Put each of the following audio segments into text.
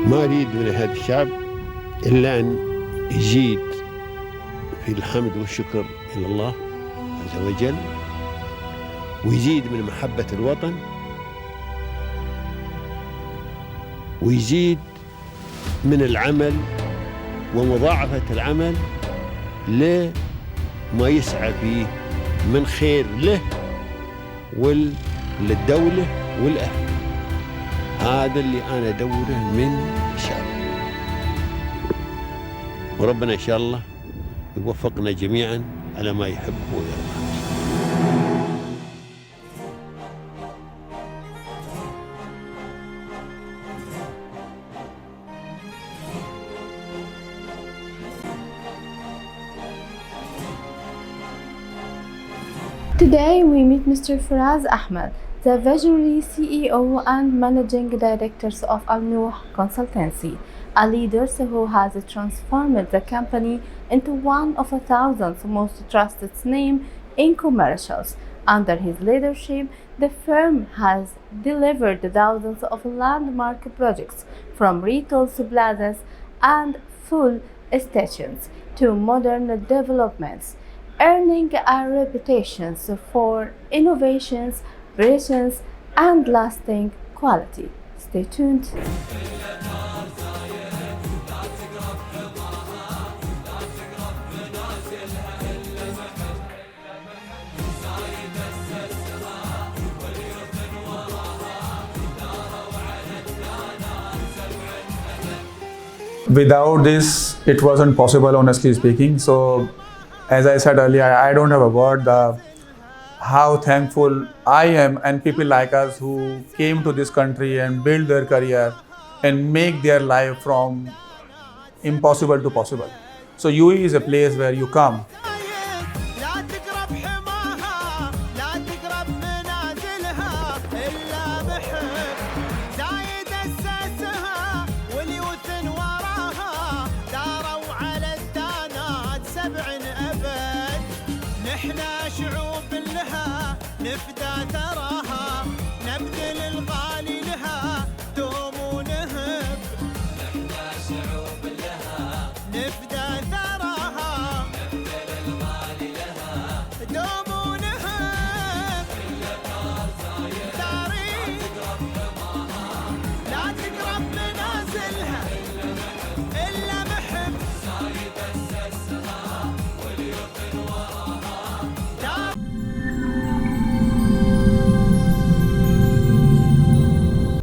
ما أريد من هذا الشعب إلا أن يزيد في الحمد والشكر إلى الله عز وجل، ويزيد من محبة الوطن، ويزيد من العمل ومضاعفة العمل لما يسعى فيه من خير له وللدولة والأهل. هذا اللي أنا أدوره من الشعب، وربنا إن شاء الله يوفقنا جميعا على ما يحب ويرضى. Today we meet Mr. Faraz Ahmed, the visionary CEO and Managing Director of Nooh Consultancy, a leader who has transformed the company into one of 1,000 most trusted names in commercials. Under his leadership, the firm has delivered thousands of landmark projects, from retail plazas and full stations to modern developments, earning a reputation for innovations, patience, and lasting quality. Stay tuned. Without this, it wasn't possible, honestly speaking. So, as I said earlier, I don't have a word. How thankful I am, and people like us who came to this country and build their career and make their life from impossible to possible. So, UAE is a place where you come. نفدى تراها نبذل الغالي لها دوم ونهب. نحنا شعوب لها نفدى ثراها نبذل الغالي لها دوم ونهب. كل دار زايد داري لا تقرب حماها لا تقرب منازلها إلا محب زايد أسسها واليقين وراها.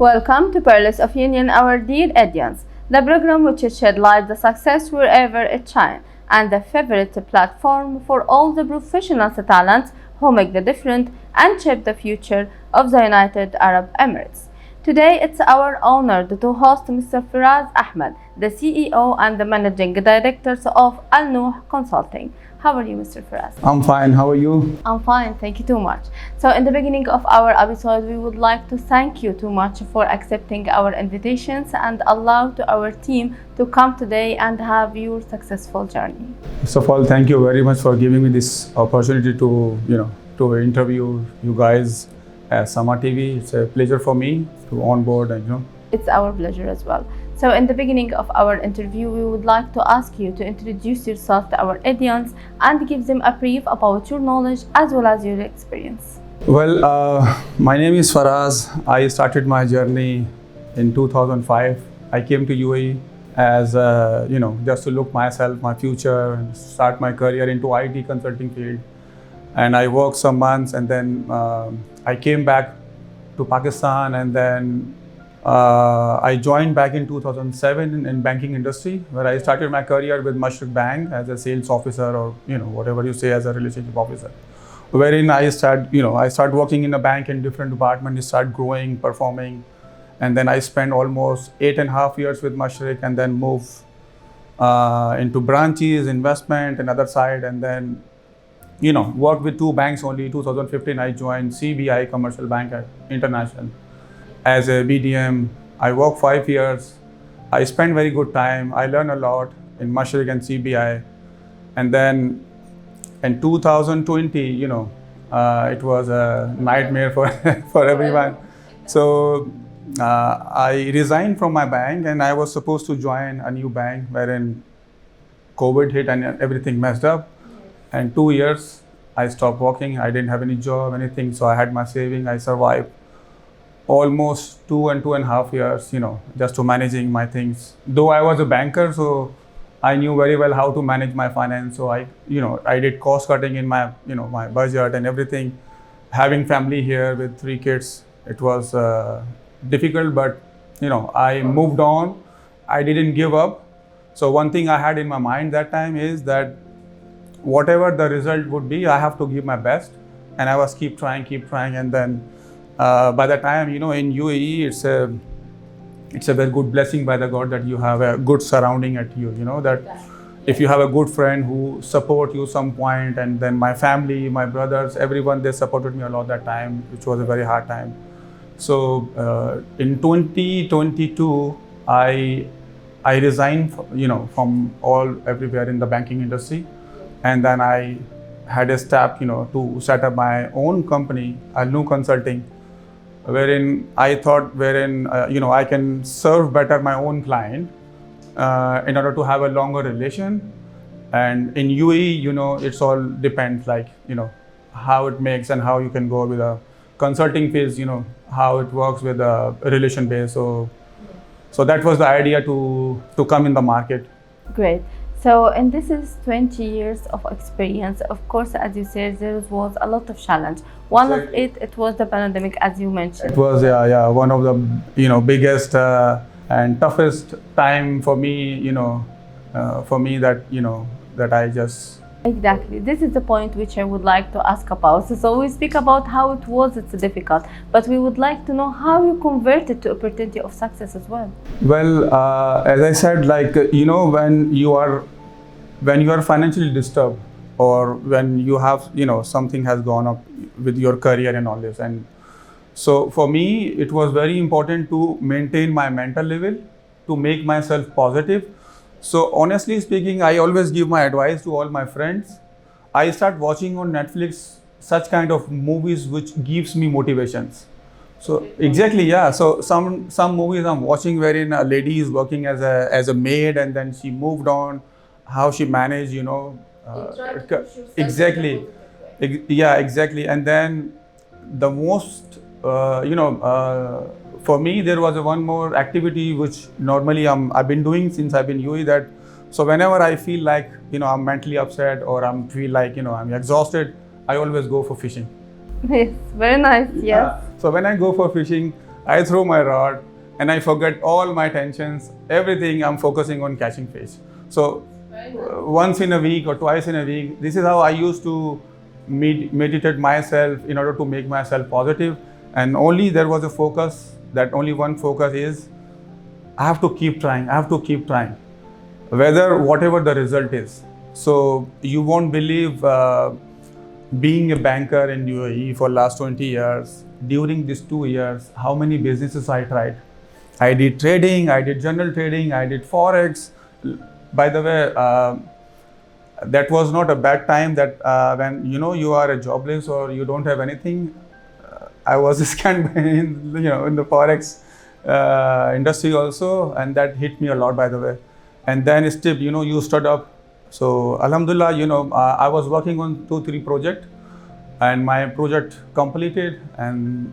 Welcome to Pearls of Union, our dear audience, the program which shed light the success wherever it shines, and the favorite platform for all the professional talents who make the difference and shape the future of the United Arab Emirates. Today, it's our honor to host Mr. Faraz Ahmed, the CEO and the Managing Director of Nooh Consulting. How are you, Mr. Faraz? I'm fine. How are you? I'm fine, thank you too much. So in the beginning of our episode, we would like to thank you too much for accepting our invitations and allow to our team to come today and have your successful journey. First of all, thank you very much for giving me this opportunity to interview you guys at Sama TV. It's a pleasure for me to onboard and It's our pleasure as well. So in the beginning of our interview, we would like to ask you to introduce yourself to our audience and give them a brief about your knowledge as well as your experience. Well, my name is Faraz. I started my journey in 2005. I came to UAE as just to look myself, my future, and start my career into IT consulting field. And I worked some months, and then I came back to Pakistan, and then I joined back in 2007 in banking industry, where I started my career with Mashriq Bank as a sales officer, or whatever you say, as a relationship officer. Wherein I started working in a bank in different departments, start growing, performing, and then I spent almost 8.5 years with Mashriq, and then moved into branches, investment, and other side, and then worked with two banks only. 2015 I joined CBI Commercial Bank International as a BDM. I worked 5 years. I spent very good time. I learned a lot in Mashriq and CBI. And then in 2020, it was a nightmare for everyone. So I resigned from my bank and I was supposed to join a new bank wherein COVID hit and everything messed up. And 2 years I stopped working. I didn't have any job, anything. So I had my saving. I survived almost 2.5 years, just to managing my things. Though I was a banker, so I knew very well how to manage my finance. So I did cost cutting in my, my budget and everything. Having family here with 3 kids, it was difficult, but I moved on. I didn't give up. So one thing I had in my mind that time is that whatever the result would be, I have to give my best, and I was keep trying, and then by the time in UAE, it's a very good blessing by the God that you have a good surrounding at you. That if you have a good friend who support you some point, and then my family, my brothers, everyone, they supported me a lot that time, which was a very hard time. So in 2022, I resigned, from everywhere in the banking industry, and then I had a step, to set up my own company, Nooh Consulting, wherein I thought, I can serve better my own client in order to have a longer relation. And in UAE, it's all depends, how it makes and how you can go with a consulting phase, how it works with a relation base. So that was the idea to come in the market. Great. So, and this is 20 years of experience. Of course, as you said, there was a lot of challenge. One Exactly. of it was the pandemic, as you mentioned. It was one of the biggest and toughest time for me, that I just. Exactly. This is the point which I would like to ask about. So we speak about how it was, it's difficult, but we would like to know how you converted to opportunity of success as well. Well, as I said, when you are financially disturbed, or when you have, something has gone up with your career and all this. And so for me, it was very important to maintain my mental level, to make myself positive. So honestly speaking, I always give my advice to all my friends. I start watching on Netflix such kind of movies which gives me motivations. So exactly, yeah. So some movies I'm watching wherein a lady is working as a maid, and then she moved on, how she managed, exactly. Yeah, exactly. And then the most, for me, there was one more activity which normally I've been doing since I've been UAE. That so whenever I feel like I'm mentally upset, or feel like I'm exhausted, I always go for fishing. Yes, very nice. Yes. So when I go for fishing, I throw my rod and I forget all my tensions, everything. I'm focusing on catching fish. So once in a week or twice in a week, this is how I used to meditate myself in order to make myself positive. And only there was a focus, that only one focus is, I have to keep trying, whatever the result is. So you won't believe, being a banker in UAE for last 20 years, during these 2 years, how many businesses I tried. I did trading, I did general trading, I did Forex. By the way, that was not a bad time, that when you are a jobless or you don't have anything. I was scammed in the Forex industry also, and that hit me a lot, by the way. And then still, you stood up. So Alhamdulillah, I was working on 2-3 projects, and my project completed, and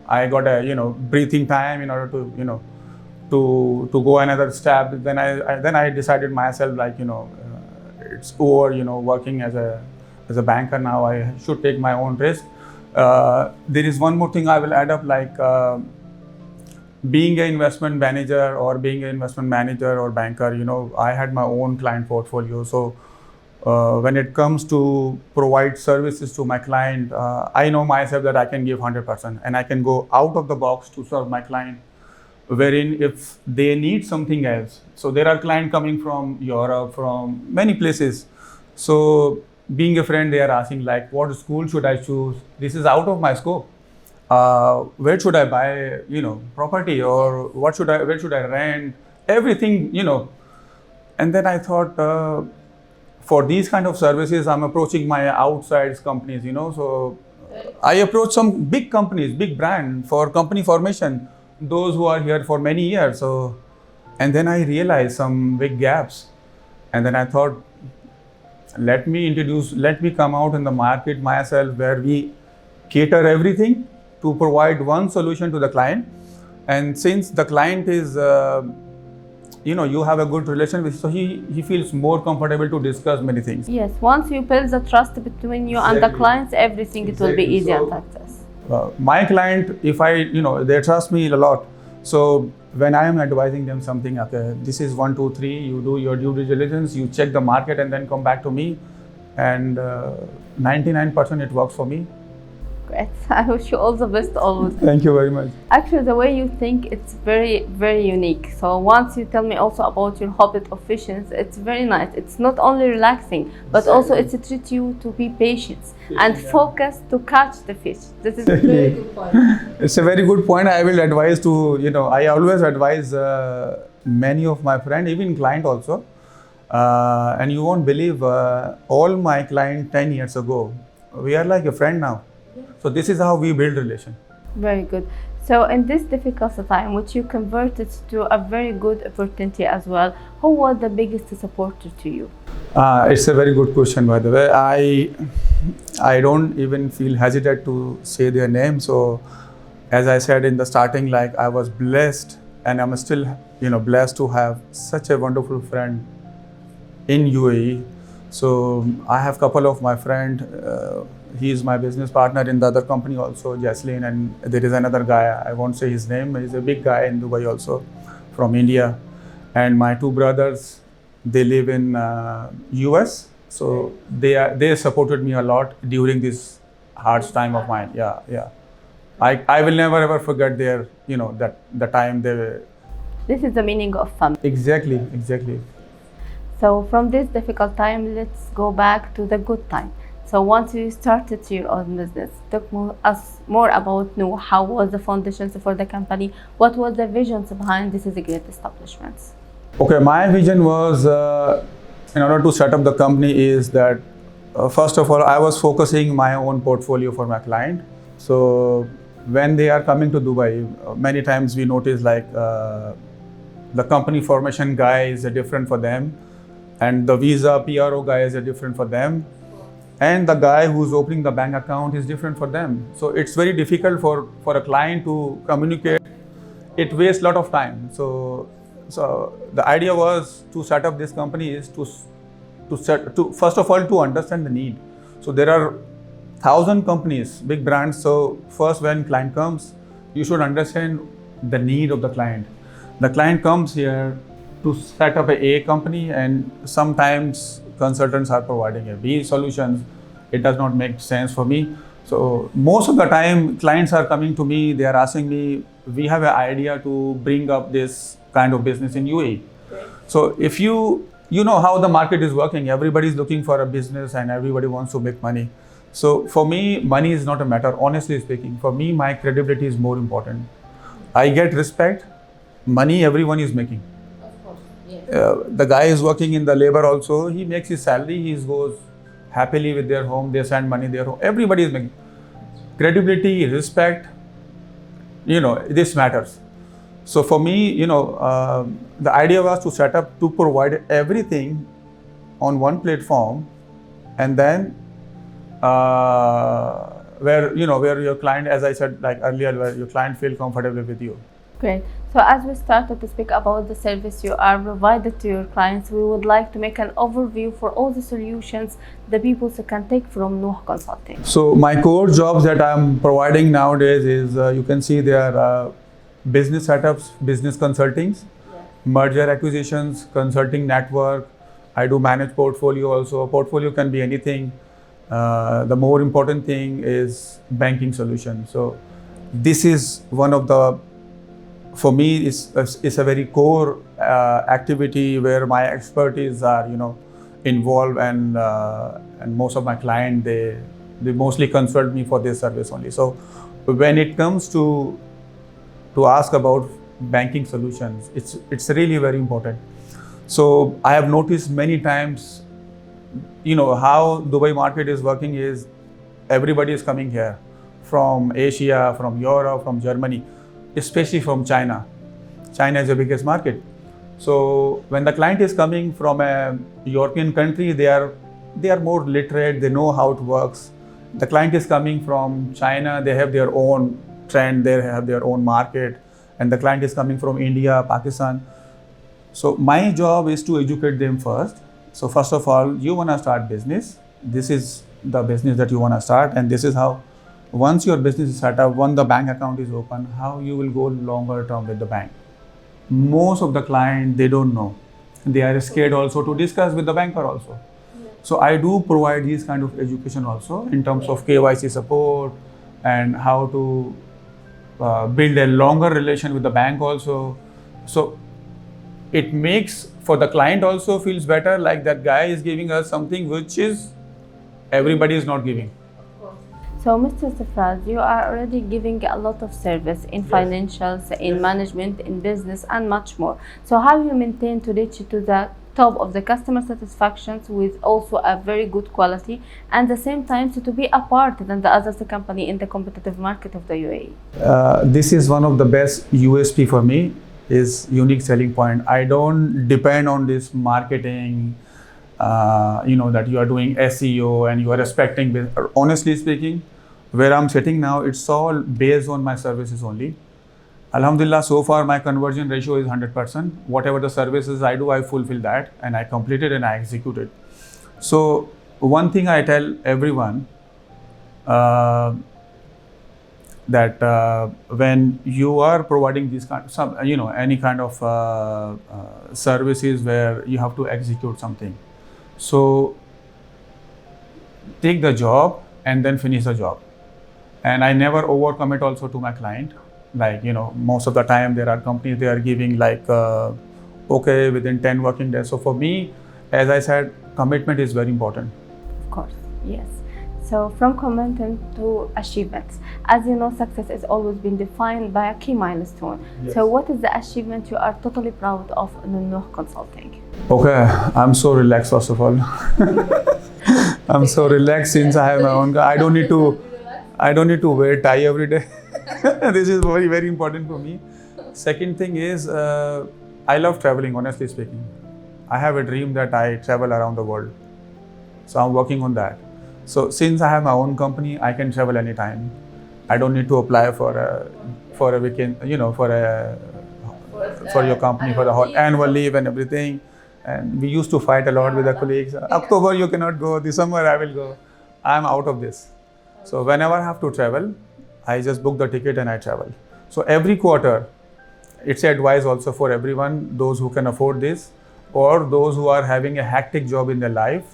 I got a breathing time in order to to go another step. Then I decided myself, it's over, working as a banker now. I should take my own risk. There is one more thing I will add up, being an investment manager or banker, I had my own client portfolio. So when it comes to provide services to my client, I know myself that I can give 100%, and I can go out of the box to serve my client, wherein if they need something else. So there are clients coming from Europe, from many places. So being a friend, they are asking what school should I choose? This is out of my scope. Where should I buy, property, or where should I rent? Everything, And then I thought, for these kind of services, I'm approaching my outside companies, So I approached some big companies, big brand for company formation. those who are here for many years. So, and then I realized some big gaps, and then I thought, let me come out in the market myself, where we cater everything to provide one solution to the client. And since the client is, you have a good relation with, so he feels more comfortable to discuss many things. Yes, once you build the trust between you and the Exactly. clients, everything it will be Exactly. easy and So- success. My client, if they trust me a lot. So when I am advising them something, okay, this is 1, 2, 3, you do your due diligence, you check the market, and then come back to me. And 99% it works for me. Great. I wish you all the best always. Thank you very much. Actually, the way you think, it's very, very unique. So once you tell me also about your habit of fishing, it's very nice. It's not only relaxing, but also it's a treat you to be patient and focused to catch the fish. This is a very good point. It's a very good point. I will advise to, I always advise many of my friends, even client also. And you won't believe, all my client 10 years ago, we are like a friend now. So this is how we build relation. Very good. So in this difficult time, which you converted to a very good opportunity as well, who was the biggest supporter to you? It's a very good question, by the way. I don't even feel hesitant to say their name. So as I said in the starting, like, I was blessed, and I'm still, blessed to have such a wonderful friend in UAE. So I have couple of my friend. He is my business partner in the other company also, Jaslin, and there is another guy, I won't say his name, he's a big guy in Dubai also, from India. And my 2 brothers, they live in US, so they supported me a lot during this hard time of mine. Yeah. I will never ever forget their, that the time they were. This is the meaning of family. Exactly. So from this difficult time, let's go back to the good time. So once you started your own business, talk us more about Nooh. How was the foundations for the company? What was the visions behind this is a great establishments? Okay, my vision was, in order to set up the company, is that first of all, I was focusing my own portfolio for my client. So when they are coming to Dubai, many times we notice like the company formation guy is different for them, and the visa PRO guy is different for them, and the guy who's opening the bank account is different for them. So it's very difficult for a client to communicate. It wastes a lot of time. So the idea was to set up this company is to first of all to understand the need. So there are 1,000 companies, big brands. So first, when client comes, you should understand the need of the client. The client comes here to set up a company, and sometimes consultants are providing a B solutions. It does not make sense for me. So most of the time, clients are coming to me. They are asking me, we have an idea to bring up this kind of business in UAE. Okay. So if you know how the market is working, everybody is looking for a business and everybody wants to make money. So for me, money is not a matter, honestly speaking. For me, my credibility is more important. I get respect. Money everyone is making. Of course, yes. The guy is working in the labor also. He makes his salary. He goes happily with their home. They send money their home. Everybody is making. Credibility, respect, this matters. So for me, the idea was to set up, to provide everything on one platform, and then where your client, as I said like earlier, where your client feel comfortable with you. Great. So as we started to speak about the service you are provided to your clients, we would like to make an overview for all the solutions the people can take from Nooh Consulting. So my core jobs that I'm providing nowadays is, you can see there are business setups, business consultings, merger acquisitions, consulting network. I do manage portfolio also. A portfolio can be anything. The more important thing is banking solution. So this is one of the, for me, it's a very core activity where my expertise are involved, and most of my clients, they mostly consult me for this service only. So when it comes to ask about banking solutions, it's really very important. So I have noticed many times, how Dubai market is working is everybody is coming here from Asia, from Europe, from Germany. especially from China. China is the biggest market. So when the client is coming from a European country, they are more literate, they know how it works. The client is coming from China, they have their own trend, they have their own market, and the client is coming from India, Pakistan. So my job is to educate them first. So first of all, you want to start business. This is the business that you want to start, and this is how, once your business is set up, once the bank account is open, how you will go longer term with the bank. Most of the clients, they don't know. They are scared also to discuss with the banker also. So I do provide these kind of education also in terms of KYC support and how to build a longer relation with the bank also. So it makes for the client also feels better, like that guy is giving us something which is everybody is not giving. So, Mr. Faraz, you are already giving a lot of service in financials, in management, in business, and much more. So, how you maintain to reach to the top of the customer satisfactions with also a very good quality, and at the same time to be apart than the other company in the competitive market of the UAE? This is one of the best USP for me, is unique selling point. I don't depend on this marketing, that you are doing SEO and you are expecting. Honestly speaking, where I'm sitting now, it's all based on my services only. Alhamdulillah, so far my conversion ratio is 100%. Whatever the services I do, I fulfill that and I complete it and I execute it. So one thing I tell everyone, that when you are providing this kind of any kind of services where you have to execute something, so take the job and then finish the job. And I never overcommit also to my client. Like, most of the time there are companies, they are giving like, okay, within 10 working days. So for me, as I said, commitment is very important. Of course, yes. So from commitment to achievements, as you know, success has always been defined by a key milestone. Yes. So what is the achievement you are totally proud of in Nooh Consulting? Okay, I'm so relaxed first of all. I'm so relaxed since I have my own car. I don't need to wear tie every day. This is very, very important for me. Second thing is, I love traveling, honestly speaking. I have a dream that I travel around the world. So I'm working on that. So since I have my own company, I can travel anytime. I don't need to apply for a weekend, for your company, for the whole annual leave and everything. And we used to fight a lot with the colleagues. October you cannot go, December I will go. I'm out of this. So whenever I have to travel, I just book the ticket and I travel. So every quarter, it's advice also for everyone, those who can afford this or those who are having a hectic job in their life.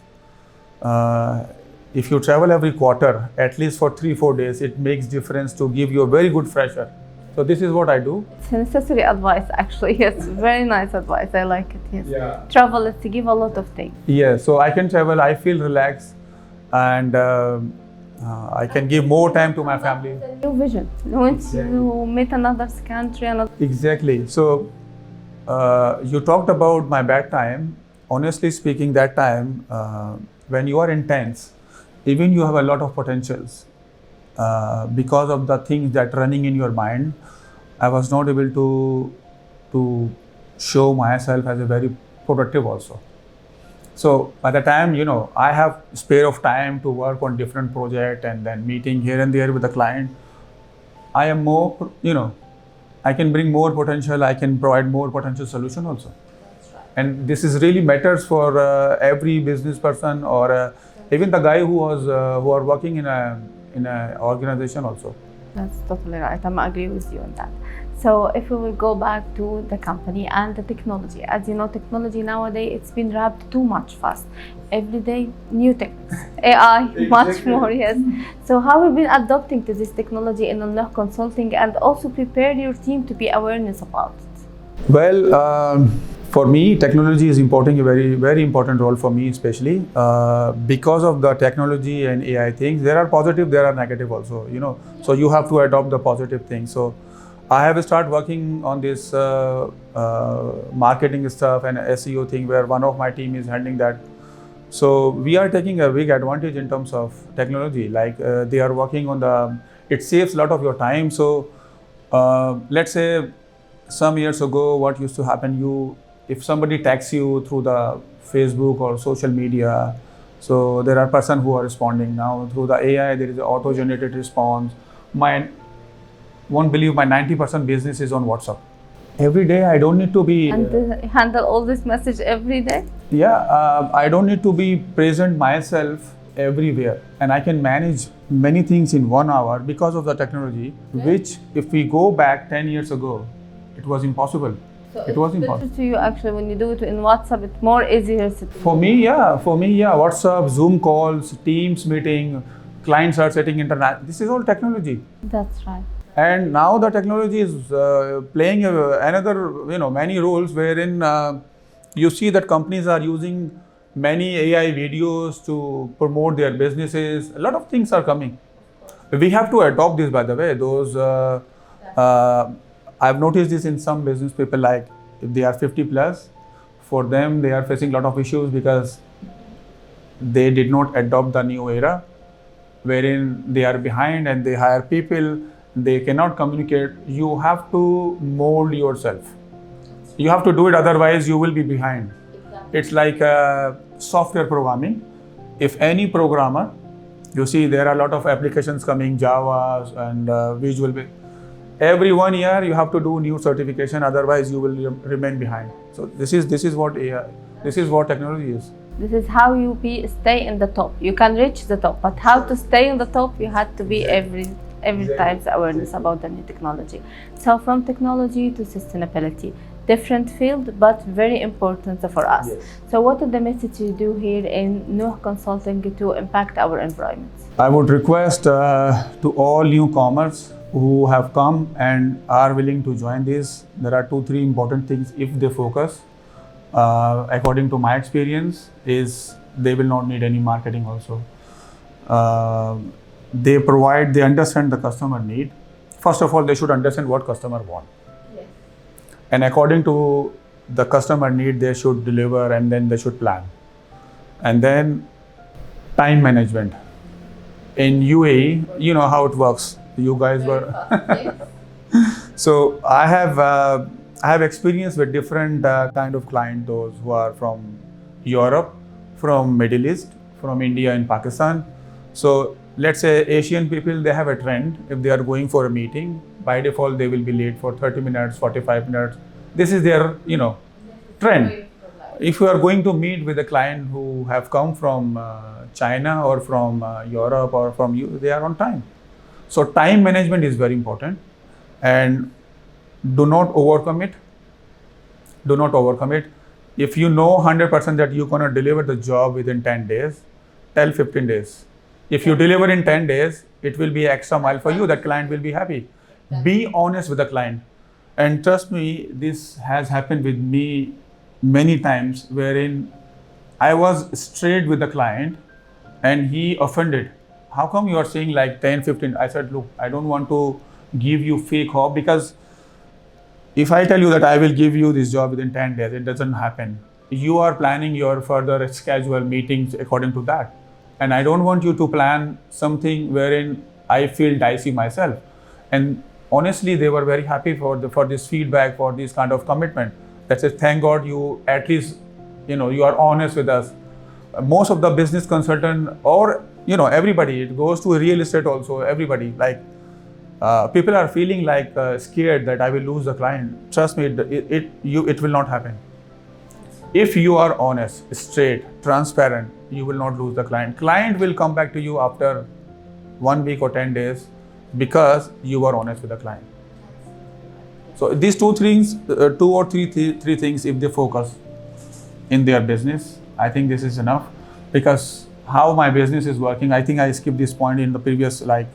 If you travel every quarter, at least for 3-4 days, it makes difference to give you a very good fresher. So this is what I do. It's a necessary advice, actually. Yes, very nice advice. I like it. Yes. Yeah. Travel is to give a lot of things. Yeah, so I can travel, I feel relaxed, and I can give more time to my family. It's a new vision. Once you meet another country, Exactly. So you talked about my bad time. Honestly speaking, that time, when you are intense, even you have a lot of potentials. Because of the things that running in your mind, I was not able to show myself as a very productive also. So by the time, I have spare of time to work on different project and then meeting here and there with the client, I am more, I can bring more potential, I can provide more potential solution also. And this is really matters for every business person or even the guy who are working in a organization also. That's totally right. I'm agree with you on that. So if we will go back to the company and the technology, as you know, technology nowadays, it's been wrapped too much fast. Every day, new techniques, AI, much more, yes. So how have you been adapting to this technology in Nooh Consulting and also prepare your team to be awareness about it? Well, for me, technology is important, a very, very important role for me, especially because of the technology and AI things. There are positive, there are negative also, So you have to adopt the positive things. So I have started working on this marketing stuff and SEO thing where one of my team is handling that. So we are taking a big advantage in terms of technology. Like they are working on it saves a lot of your time. So Let's say some years ago, what used to happen, if somebody texts you through the Facebook or social media, so there are person who are responding. Now through the AI, there is an auto-generated response. Won't believe my 90% business is on WhatsApp. Every day I don't need to be... And handle all this message every day? Yeah, I don't need to be present myself everywhere. And I can manage many things in 1 hour because of the technology, which if we go back 10 years ago, it was impossible. So it was impossible. better to you actually when you do it in WhatsApp, it's more easier to For me, yeah. WhatsApp, Zoom calls, Teams meeting, clients are setting internet. This is all technology. That's right. And now the technology is playing many roles wherein you see that companies are using many AI videos to promote their businesses. A lot of things are coming. We have to adopt this, by the way. I've noticed this in some business people, like if they are 50 plus, for them they are facing a lot of issues because they did not adopt the new era, wherein they are behind and they hire people. They cannot communicate. You have to mold yourself. You have to do it, otherwise you will be behind. Exactly. It's like software programming. If any programmer, you see there are a lot of applications coming, Java and Visual. Every 1 year you have to do new certification, otherwise you will remain behind. So this is what AI, this is what technology is. This is how you stay in the top. You can reach the top, but how to stay in the top, you had to be every time's awareness about the new technology. So from technology to sustainability, different field but very important for us. Yes. So what is the message you do here in Nooh Consulting to impact our environment? I would request to all newcomers who have come and are willing to join this, there are 2-3 important things if they focus. According to my experience, is they will not need any marketing also. They understand the customer need. First of all, they should understand what customer want. Yes. And according to the customer need, they should deliver, and then they should plan. And then time management. In UAE, you know how it works. You guys were... So I have experience with different kind of client, those who are from Europe, from Middle East, from India and Pakistan. So let's say Asian people, they have a trend. If they are going for a meeting, by default they will be late for 30 minutes, 45 minutes. This is their, trend. If you are going to meet with a client who have come from China or from Europe or from you, they are on time. So time management is very important, and do not overcommit. Do not overcommit. If you know 100% that you're gonna deliver the job within 10 days, tell 15 days. If you deliver in 10 days, it will be extra mile for you. That client will be happy. Be honest with the client. And trust me, this has happened with me many times, wherein I was straight with the client and he offended. How come you are saying like 10, 15? I said, look, I don't want to give you fake hope, because if I tell you that I will give you this job within 10 days, it doesn't happen. You are planning your further schedule meetings according to that. And I don't want you to plan something wherein I feel dicey myself. And honestly, they were very happy for this feedback, for this kind of commitment. That says, thank God you at least, you are honest with us. Most of the business consultant or, everybody, it goes to real estate also, everybody, like people are feeling like scared that I will lose the client. Trust me, it will not happen. If you are honest, straight, transparent, you will not lose the client. Client will come back to you after 1 week or 10 days because you are honest with the client. So these two or three things, if they focus in their business, I think this is enough. Because how my business is working, I think I skipped this point in the previous, I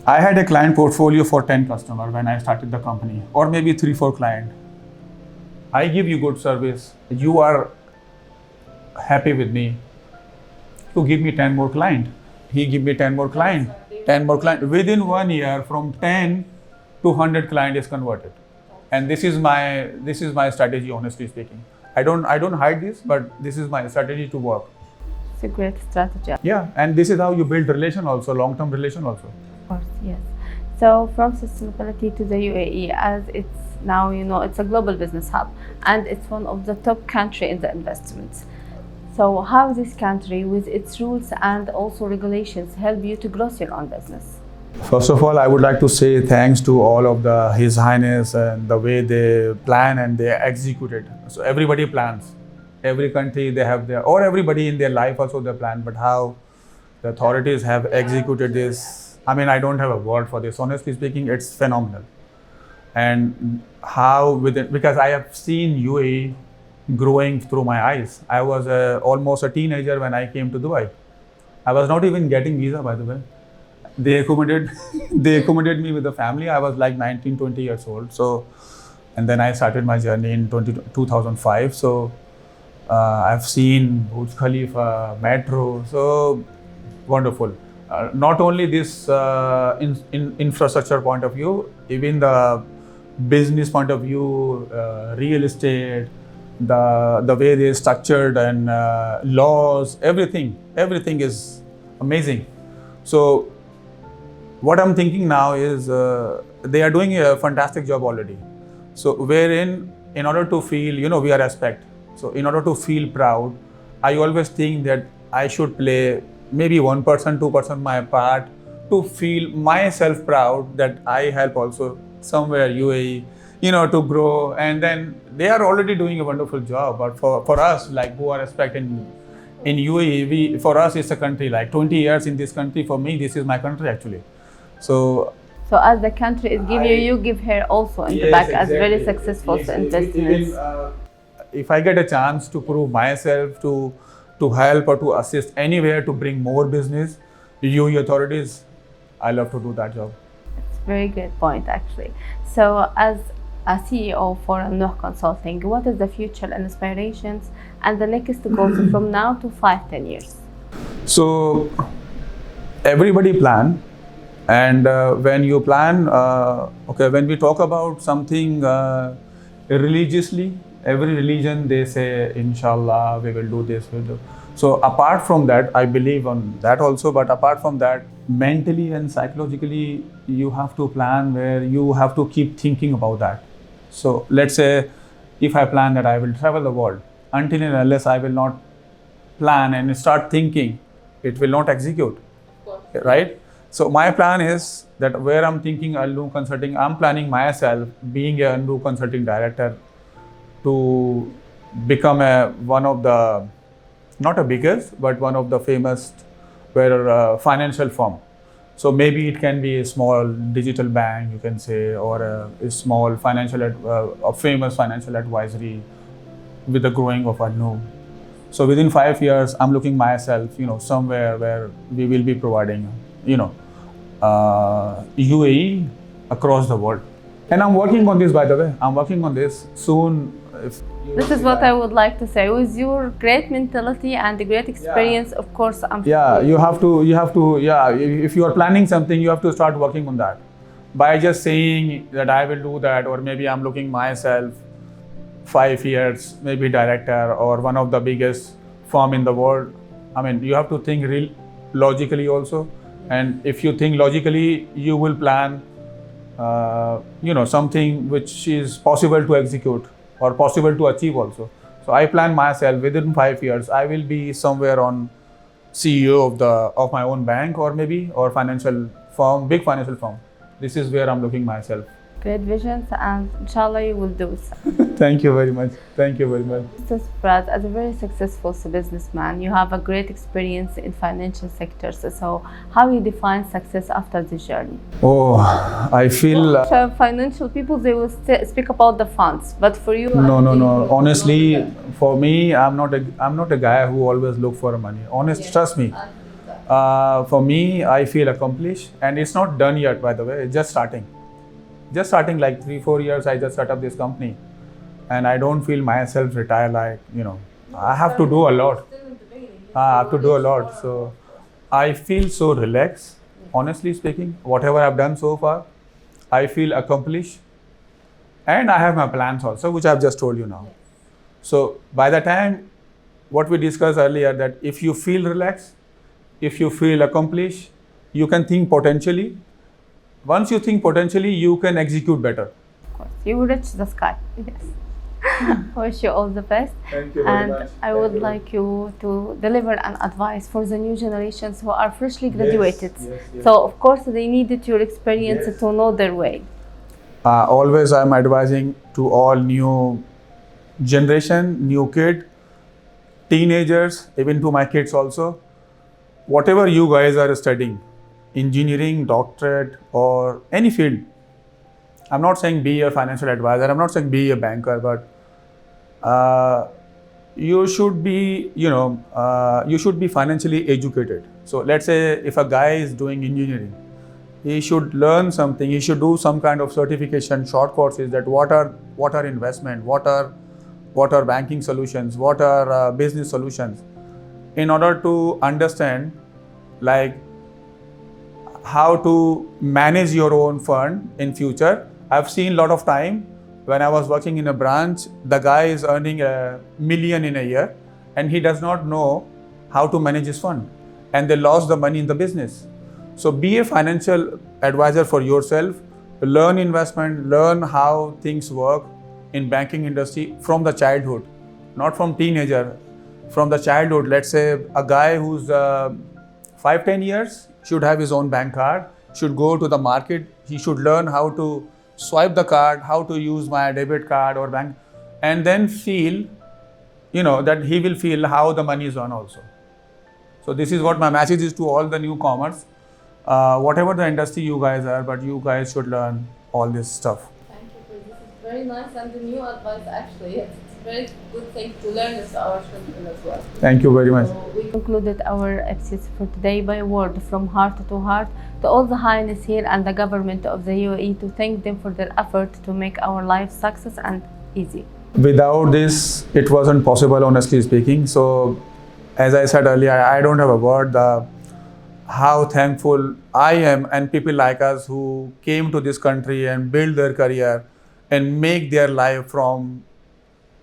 had a client portfolio for 10 customers when I started the company, or maybe 3-4 clients. I give you good service. You are happy with me. You give me 10 more clients. He give me 10 more clients. 10 more clients. Within 1 year, from 10 to 100 client is converted. And this is my strategy, honestly speaking. I don't hide this, but this is my strategy to work. It's a great strategy. Yeah, and this is how you build relation also, long-term relation also. Of course, yes. So from sustainability to the UAE, as it's now, it's a global business hub and it's one of the top country in the investments. So how this country with its rules and also regulations help you to grow your own business? First of all, I would like to say thanks to all of His Highness and the way they plan and they execute it. So everybody plans. Every country they have or everybody in their life also they plan, but how the authorities have executed this, I mean, I don't have a word for this. Honestly speaking, it's phenomenal. And how because I have seen UAE growing through my eyes. I was almost a teenager when I came to Dubai. I was not even getting visa, by the way. They accommodated me with the family. I was like 19, 20 years old. So, and then I started my journey in 2005. So, I've seen Burj Khalifa, metro. So, wonderful. Not only this in infrastructure point of view, even the business point of view, real estate, the way they structured and laws, everything is amazing. So what I'm thinking now is they are doing a fantastic job already. So wherein in order to feel, we are respect. So in order to feel proud, I always think that I should play maybe 1%, 2% my part to feel myself proud that I help also somewhere UAE, to grow. And then they are already doing a wonderful job. But for us, like who are respecting in UAE, for us it's a country, like 20 years in this country. For me, this is my country actually. So as the country is giving you give her also in the back as very successful investments. If I get a chance to prove myself, to help or to assist anywhere to bring more business, UAE authorities, I love to do that job. It's a very good point actually. So as a CEO for Nooh Consulting, what is the future and aspirations and the next goals from now to 5-10 years? So everybody plan. And when you plan, when we talk about something religiously, every religion they say, Inshallah, we will do this, we'll do. So apart from that, I believe on that also, but apart from that, mentally and psychologically, you have to plan where you have to keep thinking about that. So let's say if I plan that I will travel the world, until and unless I will not plan and start thinking, it will not execute, right? So my plan is that where I'm thinking Nooh Consulting, I'm planning myself being a Nooh Consulting director to become one of the, not a biggest, but one of the famous financial firm. So maybe it can be a small digital bank, you can say, or a small a famous financial advisory with the growing of Nooh. So within 5 years, I'm looking myself, somewhere where we will be providing, UAE across the world. And I'm working on this, by the way. I'm working on this soon. This is what I would like to say. With your great mentality and the great experience, of course, I'm sure. You have to, if you are planning something, you have to start working on that. By just saying that I will do that, or maybe I'm looking myself 5 years, maybe director or one of the biggest firm in the world. I mean, you have to think logically also. And if you think logically, you will plan, something which is possible to execute or possible to achieve also. So I plan myself within 5 years, I will be somewhere on CEO of my own bank or financial firm, big financial firm. This is where I'm looking myself. Great visions, and inshallah you will do so. Thank you very much. Thank you very much. Mr. Faraz, as a very successful businessman, you have a great experience in financial sectors. So how you define success after this journey? Oh, I feel... financial people, they will speak about the funds, but for you... No. Honestly, for me, I'm not a guy who always look for money. Trust me. For me, I feel accomplished, and it's not done yet, by the way. It's just starting. Like 3-4 years, I just set up this company, and I don't feel myself retired. I have to do a lot. So I feel so relaxed. Honestly speaking, whatever I've done so far, I feel accomplished, and I have my plans also, which I've just told you now. So by the time what we discussed earlier, that if you feel relaxed, if you feel accomplished, you can think potentially. once you think potentially, you can execute better. Of course, you will reach the sky. Yes. I wish you all the best. Thank you And I would like you to deliver an advice for the new generations who are freshly graduated. yes. So, of course, they needed your experience Yes. to know their way. Always I'm advising to all new generation, new kid, teenagers, even to my kids also, whatever you guys are studying, engineering, doctorate, or any field. I'm not saying be a financial advisor, I'm not saying be a banker, but you should be, you should be financially educated. So let's say if a guy is doing engineering, he should learn something, he should do some kind of certification, short courses, that what are investment, what are banking solutions, what are business solutions, in order to understand like how to manage your own fund in future. I've seen a lot of time when I was working in a branch, the guy is earning $1 million in a year and he does not know how to manage his fund, and they lost the money in the business. So be a financial advisor for yourself, learn investment, learn how things work in banking industry from the childhood, not from teenager, from the childhood. Let's say a guy who's 5-10 years should have his own bank card, should go to the market, he should learn how to swipe the card, how to use my debit card or bank, and then feel, that he will feel how the money is on also. So this is what my message is to all the newcomers. Whatever the industry you guys are, but you guys should learn all this stuff. Thank you for this. It's very nice and the new advice actually. It's a very good thing to learn with our children as well. Thank you very much. So we concluded our episode for today by a word from heart to heart to all the highness here and the government of the UAE, to thank them for their effort to make our life success and easy. Without this, it wasn't possible, honestly speaking. So, as I said earlier, I don't have a word. How thankful I am, and people like us who came to this country and build their career and make their life from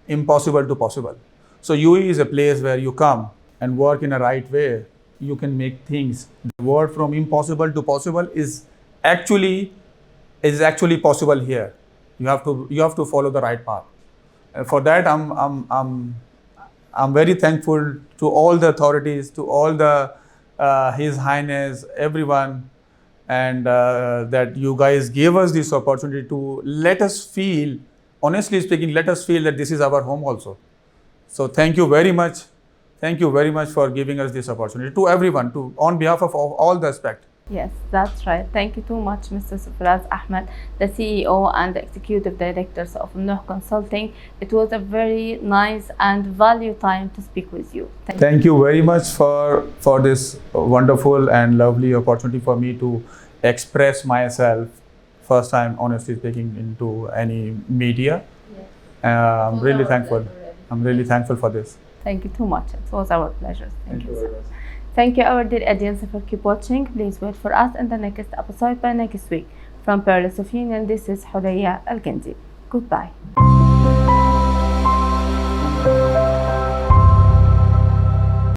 impossible to possible. So UAE is a place where you come and work in a right way, you can make things. The word from impossible to possible is actually possible here. You have to follow the right path. For that, I'm very thankful to all the authorities, to all the His Highness, everyone, and that you guys gave us this opportunity to let us feel, honestly speaking, let us feel that this is our home also. So thank you very much. Thank you very much for giving us this opportunity, to everyone, on behalf of all the aspect. Yes, that's right. Thank you too much, Mr. Faraz Ahmed, the CEO and the Executive Directors of Nooh Consulting. It was a very nice and value time to speak with you. Thank you very much for this wonderful and lovely opportunity for me to express myself. First time, honestly speaking, into any media. Yes. I'm really thankful. I'm really thankful for this. Thank you too much. It was our pleasure. Thank you very so much. much. Thank you, our dear audience, for keep watching. Please wait for us in the next episode by next week. From Palace of Union, this is Hurriya Al-Gindi. Goodbye.